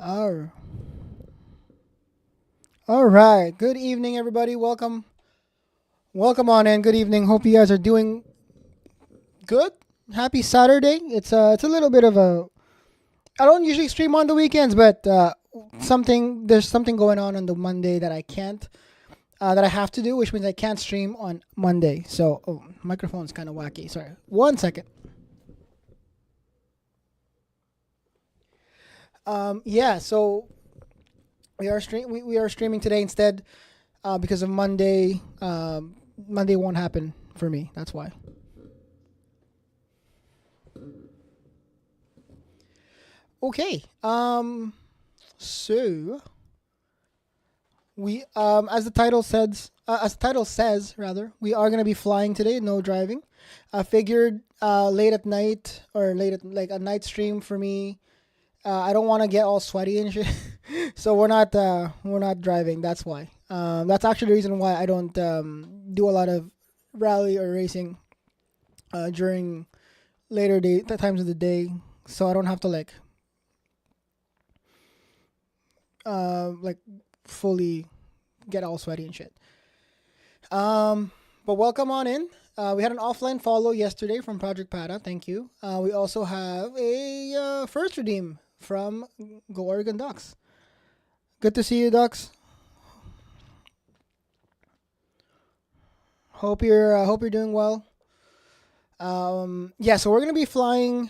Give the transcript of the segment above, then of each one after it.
All all right. Good evening, everybody. Welcome on in. Good evening. Hope you guys are doing good. Happy Saturday. It's a little bit of a. I don't usually stream on the weekends, but there's something going on the Monday that I can't that I have to do, which means I can't stream on Monday. So, microphone's kind of wacky. Sorry. 1 second. Yeah. So we are streaming today instead because of Monday. Monday won't happen for me. That's why. Okay. So we as the title says rather, we are gonna be flying today. No driving. I figured late at night or late at like a night stream for me. I don't want to get all sweaty and shit, so we're not driving. That's why. That's actually the reason why I don't do a lot of rally or racing during the times of the day, so I don't have to like fully get all sweaty and shit. But welcome on in. We had an offline follow yesterday from Project Pada. Thank you. We also have a first redeem from Go Oregon Ducks. Good to see you, Ducks. Hope you're doing well. Yeah, so we're gonna be flying.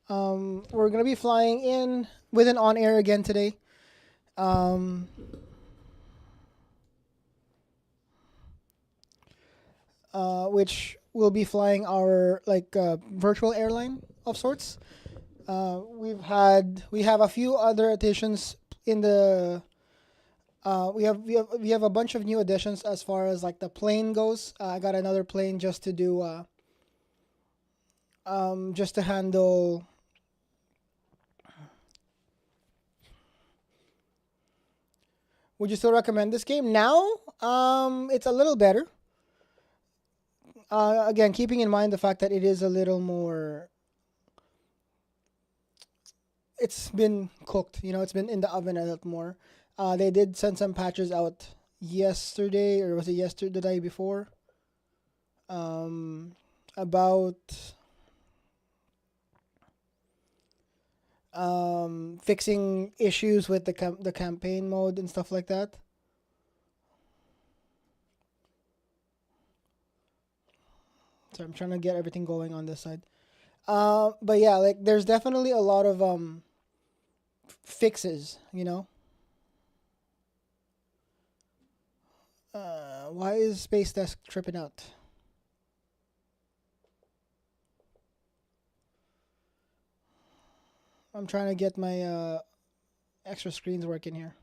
We're gonna be flying in with an on air again today. Um, which will be flying our virtual airline of sorts. We have a few other additions in the. We have a bunch of new additions as far as like the plane goes. I got another plane just to do just to handle. Would you still recommend this game now? It's a little better. Again, keeping in mind the fact that it is a little more. It's been cooked. It's been in the oven a lot more. They did send some patches out yesterday, or was it yesterday, the day before? About fixing issues with the campaign mode and stuff like that. So I'm trying to get everything going on this side. But yeah, like there's definitely a lot of fixes. Why is Space Desk tripping out? I'm trying to get my extra screens working here.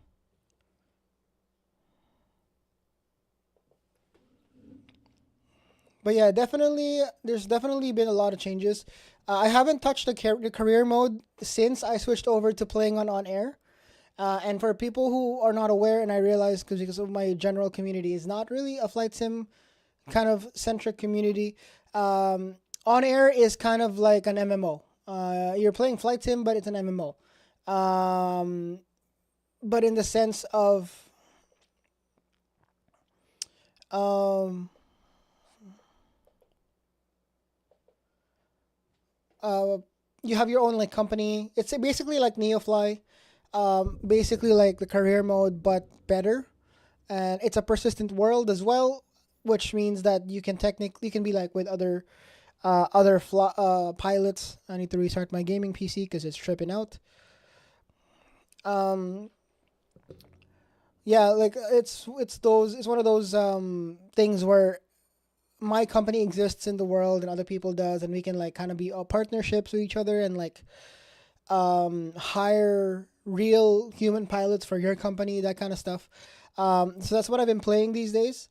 But yeah, there's definitely been a lot of changes. I haven't touched the career mode since I switched over to playing on air. And for people who are not aware, and I realize because of my general community, is not really a flight sim kind of centric community. On air is kind of like an MMO. You're playing flight sim, but it's an MMO. But in the sense of um, uh, you have your own like company. It's basically like Neofly, basically like the career mode, but better. And it's a persistent world as well, which means that you can be like with other pilots. I need to restart my gaming PC because it's tripping out. Um, yeah, like it's one of those things where my company exists in the world and other people does, and we can like kind of be partnerships with each other and like hire real human pilots for your company, that kind of stuff. So that's what I've been playing these days.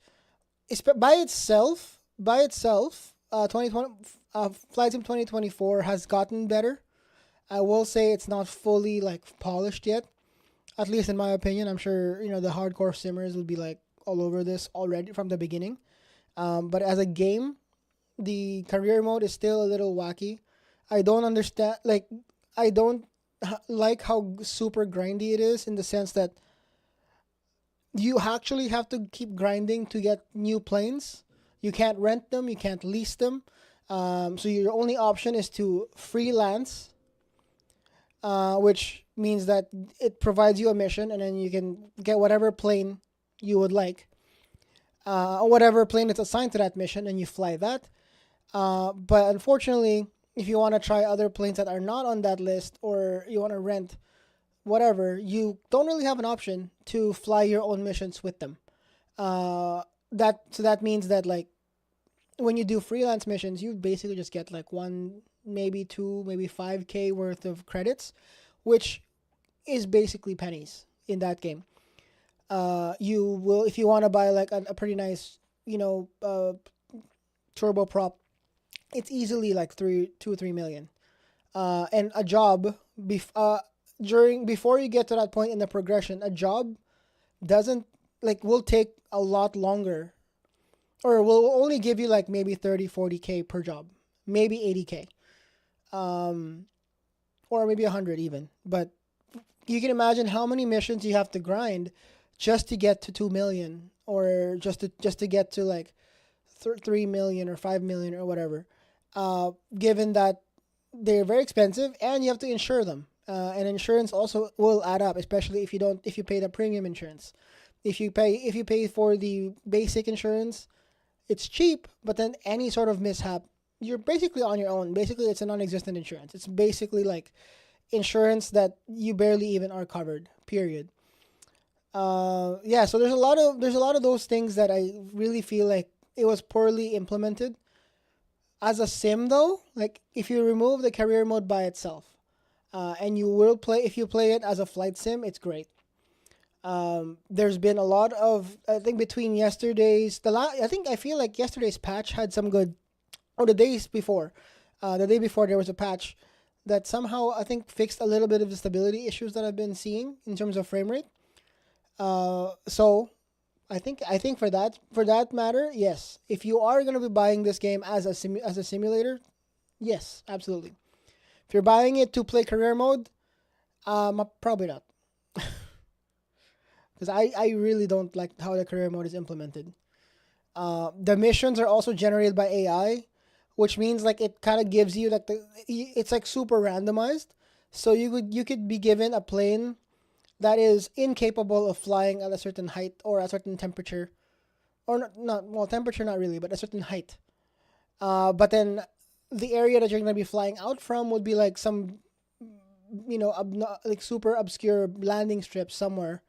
By itself, 2020, Flight Sim 2024 has gotten better. I will say it's not fully like polished yet, at least in my opinion. I'm sure the hardcore simmers will be like all over this already from the beginning. But as a game, the career mode is still a little wacky. I don't understand. Like, I don't like how super grindy it is, in the sense that you actually have to keep grinding to get new planes. You can't rent them, you can't lease them. So your only option is to freelance, which means that it provides you a mission, and then you can get whatever plane you would like, or whatever plane is assigned to that mission, and you fly that. But unfortunately, if you want to try other planes that are not on that list, or you want to rent whatever, you don't really have an option to fly your own missions with them. That means that, like, when you do freelance missions, you basically just get like one, maybe two, maybe 5K worth of credits, which is basically pennies in that game. You will, if you want to buy like a pretty nice, turboprop, it's easily like 2 or 3 million. And a job, before you get to that point in the progression, a job doesn't, like, will take a lot longer, or will only give you like maybe 30-40K per job, maybe 80K, or maybe 100 even. But you can imagine how many missions you have to grind just to get to 2 million, or just to get to like 3 million or 5 million or whatever. Given that they're very expensive, and you have to insure them, and insurance also will add up, especially if you pay the premium insurance. If you pay for the basic insurance, it's cheap, but then any sort of mishap, you're basically on your own. Basically, it's a non-existent insurance. It's basically like insurance that you barely even are covered. Period. Yeah. So there's a lot of those things that I really feel like it was poorly implemented. As a sim, though, like, if you remove the career mode by itself, and if you play it as a flight sim, it's great. There's been a lot of, I think, between yesterday's, I feel like yesterday's patch had some good, or the day before there was a patch that somehow, I think, fixed a little bit of the stability issues that I've been seeing in terms of frame rate. So I think for that matter, yes. If you are gonna be buying this game as a simulator, yes, absolutely. If you're buying it to play career mode, probably not, because I really don't like how the career mode is implemented. The missions are also generated by AI, which means like it kind of gives you like it's like super randomized. So you could be given a plane that is incapable of flying at a certain height or a certain temperature, or not well, temperature not really, but a certain height. But then the area that you're going to be flying out from would be like some, like super obscure landing strip somewhere,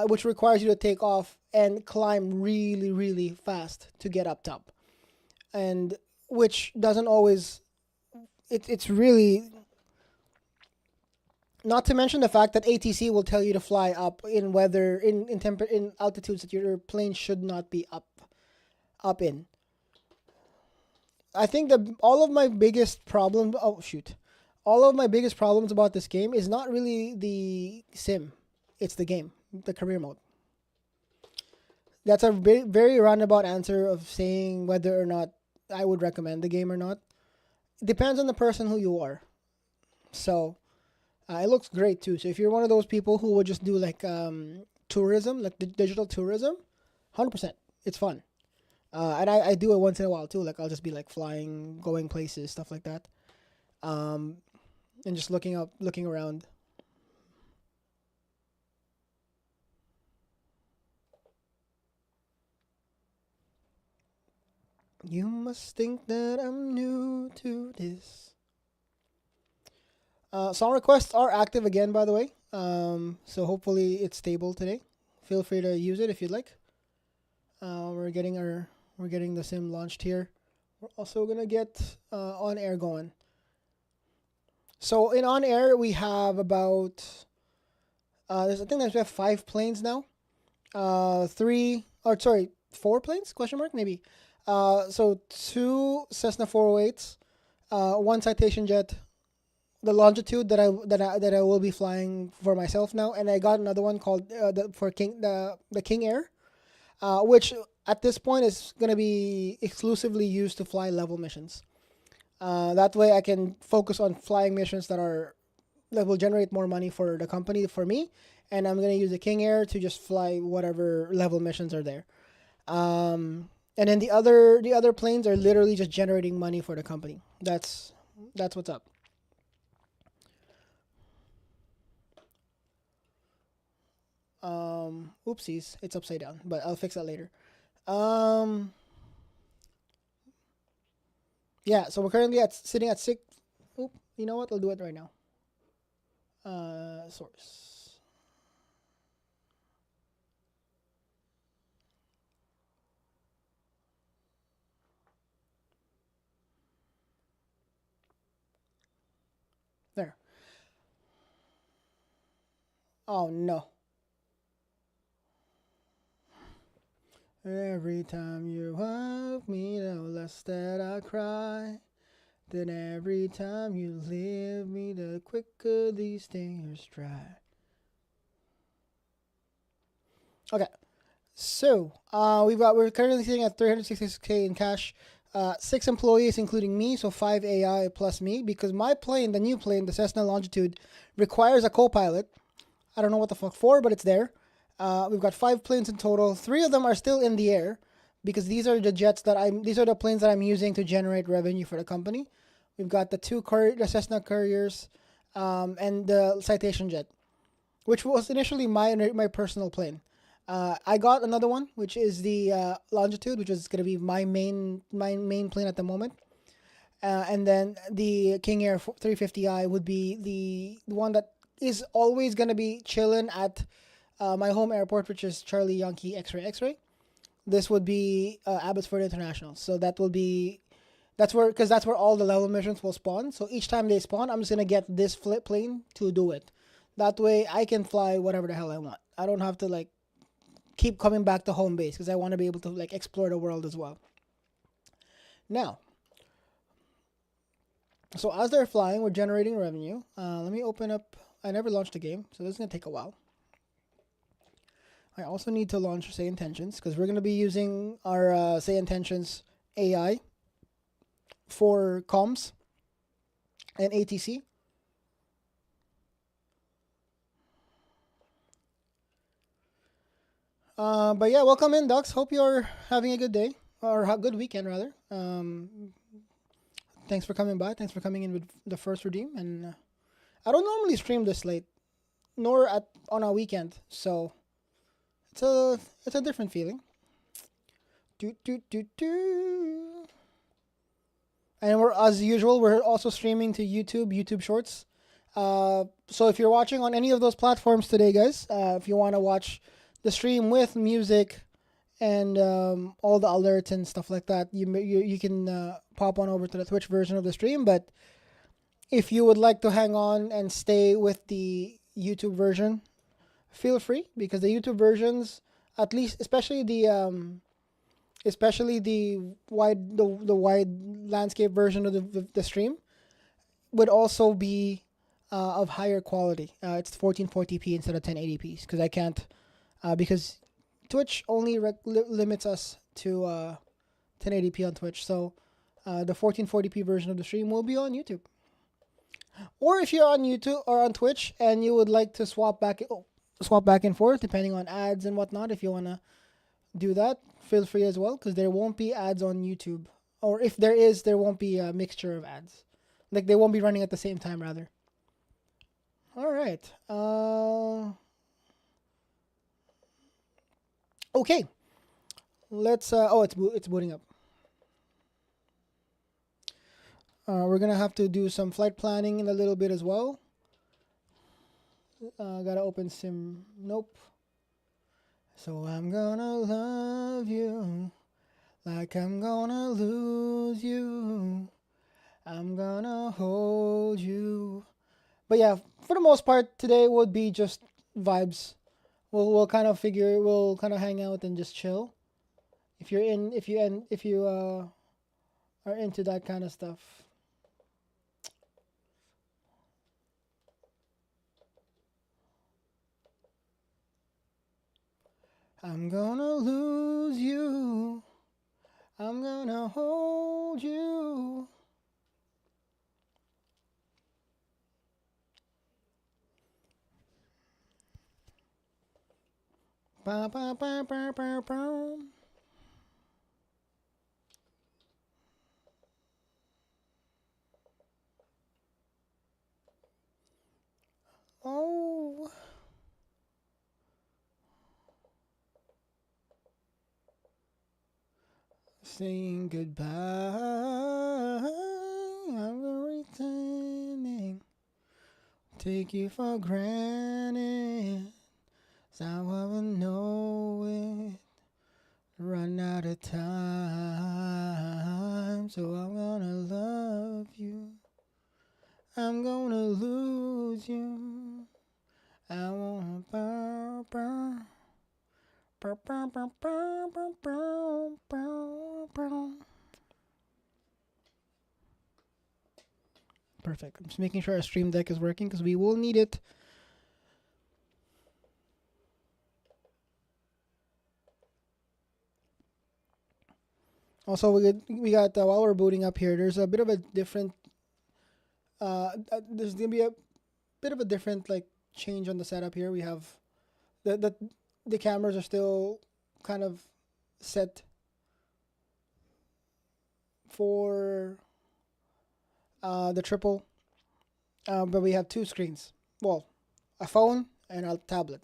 which requires you to take off and climb really, really fast to get up top, and which doesn't always. It's really. Not to mention the fact that ATC will tell you to fly up in weather in altitudes that your plane should not be up in. I think that all of my biggest problems. Oh shoot. All of my biggest problems about this game is not really the sim, it's the game, the career mode. That's a very, very roundabout answer of saying whether or not I would recommend the game or not. It depends on the person who you are. So, it looks great too. So if you're one of those people who would just do like tourism, like digital tourism, 100%, it's fun. And I do it once in a while too. Like I'll just be like flying, going places, stuff like that. And just looking around. You must think that I'm new to this. Song requests are active again, by the way. So hopefully it's stable today. Feel free to use it if you'd like. We're getting the sim launched here. We're also gonna get OnAir going. So in OnAir we have about I think we have 5 planes now. 4 planes? Question mark maybe. So 2 Cessna 408s, 1 Citation jet, the Longitude that I will be flying for myself now, and I got another one called the King Air, which at this point is gonna be exclusively used to fly level missions. That way I can focus on flying missions that are that will generate more money for the company, for me, and I'm gonna use the King Air to just fly whatever level missions are there. And then the other planes are literally just generating money for the company. That's what's up. Oopsies, it's upside down, but I'll fix that later. Yeah, so we're currently sitting at 6. Oop, you know what? I'll do it right now. Source. There. Oh no. Every time you hug me, the less that I cry. Then every time you leave me, the quicker these tears dry. Okay, so we're currently sitting at 366K in cash. 6 employees, including me, so 5 AI plus me. Because my plane, the new plane, the Cessna Longitude, requires a co-pilot. I don't know what the fuck for, but it's there. We've got 5 planes in total. 3 of them are still in the air because these are the planes that I'm using to generate revenue for the company. We've got the Cessna Couriers, and the Citation Jet, which was initially my personal plane. I got another one, which is the Longitude, which is gonna be my main plane at the moment. And then the King Air 350i would be the one that is always gonna be chilling at my home airport, which is Charlie Yankee X-Ray X-Ray. This would be Abbotsford International. So that's where all the level missions will spawn. So each time they spawn, I'm just gonna get this flip plane to do it. That way I can fly whatever the hell I want. I don't have to like keep coming back to home base because I want to be able to like explore the world as well. Now, so as they're flying, we're generating revenue. Let me open up. I never launched a game, so this is gonna take a while. I also need to launch SayIntentions because we're going to be using our SayIntentions AI for comms and ATC. But yeah, welcome in, Ducks. Hope you're having a good day or a good weekend rather. Thanks for coming by. Thanks for coming in with the first redeem. And I don't normally stream this late, nor on a weekend, so it's a different feeling. And as usual, we're also streaming to YouTube Shorts. So if you're watching on any of those platforms today, guys, if you want to watch the stream with music and all the alerts and stuff like that, you can pop on over to the Twitch version of the stream. But if you would like to hang on and stay with the YouTube version, feel free, because the YouTube versions, at least, especially the wide landscape version of the stream, would also be of higher quality. It's 1440p instead of 1080p because I can't because Twitch only limits us to 1080p on Twitch. So the 1440p version of the stream will be on YouTube. Or if you're on YouTube or on Twitch and you would like to swap back and forth depending on ads and whatnot, if you want to do that, feel free as well, because there won't be ads on YouTube. Or if there is, there won't be a mixture of ads. Like, they won't be running at the same time, rather. All right. Okay. Let's... it's booting up. We're going to have to do some flight planning in a little bit as well. Gotta open Sim... Nope. So I'm gonna love you like I'm gonna lose you. I'm gonna hold you. But yeah, for the most part, today would be just vibes. We'll kind of hang out and just chill. If you are into that kind of stuff. I'm gonna lose you. I'm gonna hold you. Ba, ba, ba, ba, ba, ba. Oh. Saying goodbye. I'm returning. Take you for granted. So I will know it. Run out of time. So I'm gonna love you. I'm gonna lose you. I wanna burn, burn. Burn, burn, burn, burn, burn, burn, burn, burn. Perfect. I'm just making sure our stream deck is working because we will need it. Also, we got while we're booting up here, there's a bit of a different. There's gonna be a bit of a different like change on the setup here. We have the cameras are still kind of set for the triple, but we have two screens. Well, a phone and a tablet.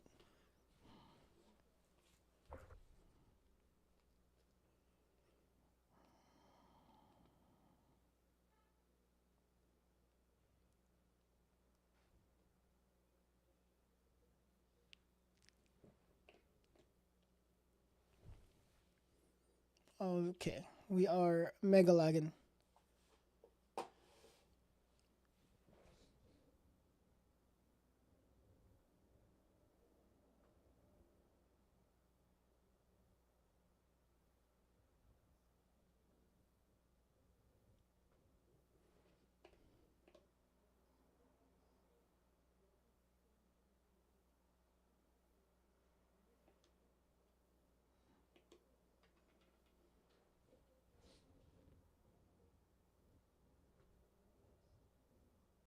Okay, we are mega lagging.